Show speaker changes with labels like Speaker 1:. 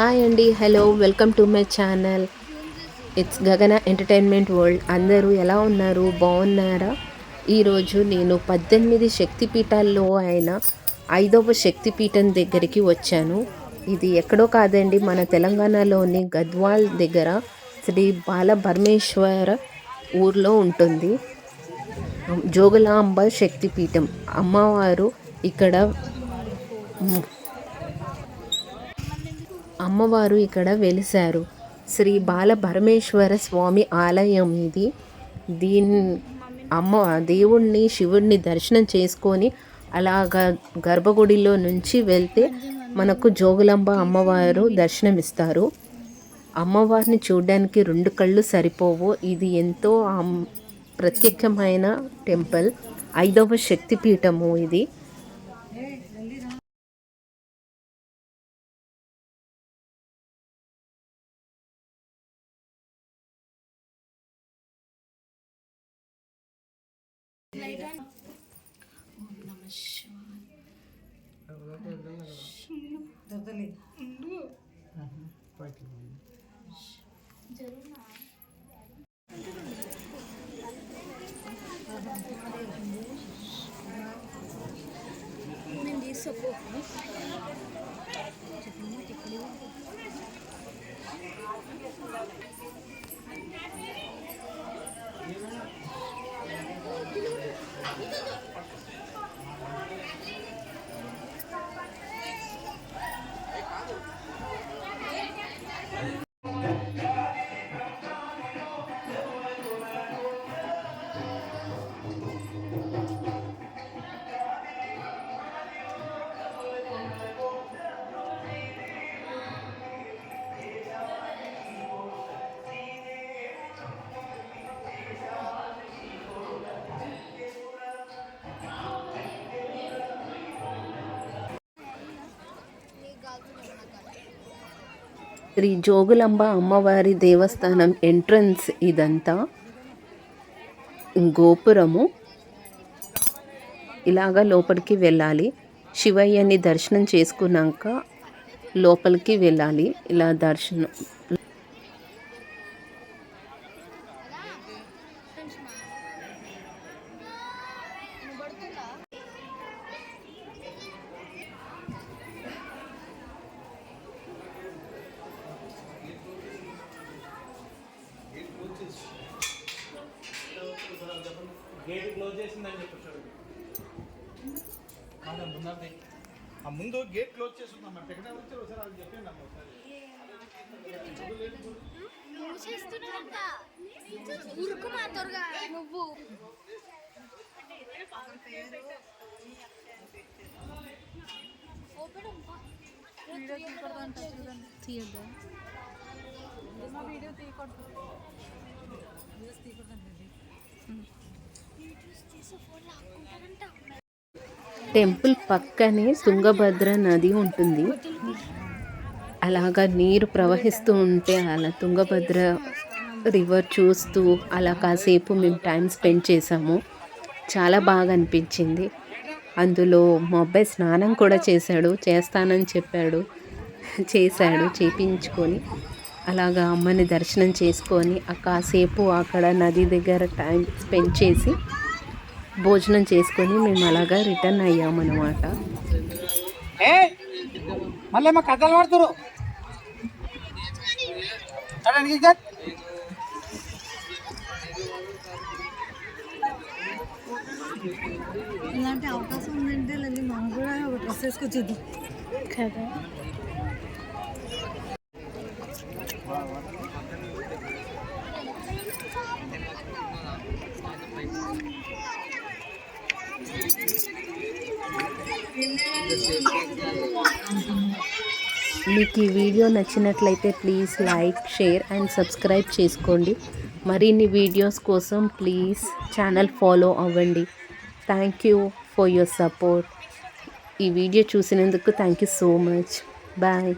Speaker 1: Hi అండి, hello, welcome to my channel. It's గగన entertainment world. అందరూ ఎలా ఉన్నారు? బాగున్నారా? ఈరోజు నేను 18 శక్తిపీఠాల్లో అయిన 5వ శక్తిపీఠం దగ్గరికి వచ్చాను. ఇది ఎక్కడో కాదండి, మన తెలంగాణలోని గద్వాల్ దగ్గర శ్రీ బాలబ్రహ్మేశ్వర ఊర్లో ఉంటుంది. జోగులాంబ శక్తిపీఠం అమ్మవారు ఇక్కడ వెలిశారు. శ్రీ బాలబ్రహ్మేశ్వర స్వామి ఆలయం ఇది. దేవుణ్ణి శివుణ్ణి దర్శనం చేసుకొని అలాగా గర్భగుడిలో నుంచి వెళ్తే మనకు జోగులాంబ అమ్మవారు దర్శనమిస్తారు. అమ్మవారిని చూడడానికి 2 కళ్ళు సరిపోవు. ఇది ఎంతో ప్రత్యేకమైన టెంపుల్. 5వ శక్తిపీఠము ఇది. శ్రీ జోగులాంబ అమ్మవారి దేవస్థానం ఎంట్రన్స్ ఇదంతా. గోపురము ఇలాగా లోపలికి వెళ్ళాలి. శివయ్యని దర్శనం చేసుకున్నాక లోపలికి వెళ్ళాలి. ఇలా దర్శనం
Speaker 2: గేట్ క్లోజ్ చేసిందని చెప్పాడు. ముందు గేట్ క్లోజ్ చేస్తున్నాం. ఎక్కడ వచ్చారు ఒకసారి అది చెప్పండి అమ్మ. ఒకసారి నువ్వు తీయద్దా? వీడియో తీయకూడదు. టెంపుల్ పక్కనే తుంగభద్ర నది ఉంటుంది. అలాగా నీరు ప్రవహిస్తూ ఉంటే అలా తుంగభద్ర రివర్ చూస్తూ అలా కాసేపు మేము టైం స్పెండ్ చేసాము. చాలా బాగా అనిపించింది. అందులో మా అబ్బాయి స్నానం కూడా చేస్తానని చెప్పాడు. చేపించుకొని అలాగా అమ్మని దర్శనం చేసుకొని కాసేపు అక్కడ నది దగ్గర టైం స్పెండ్ చేసి భోజనం చేసుకొని మేము అలాగా రిటర్న్ అయ్యామన్నమాట.
Speaker 3: మళ్ళీ మా కథలు పడుతురు.
Speaker 4: ఇలాంటి అవకాశం ఉందంటే మనం కూడా ఒక డ్రెస్ వేసుకొచ్చేద్దాం కదా.
Speaker 1: మీకు ఈ వీడియో నచ్చినట్లయితే please like, share and subscribe చేసుకోండి. మరిన్ని వీడియోస్ కోసం ప్లీజ్ ఛానల్ ఫాలో అవ్వండి. Thank you for your support. ఈ వీడియో చూసినందుకు thank you so much. Bye.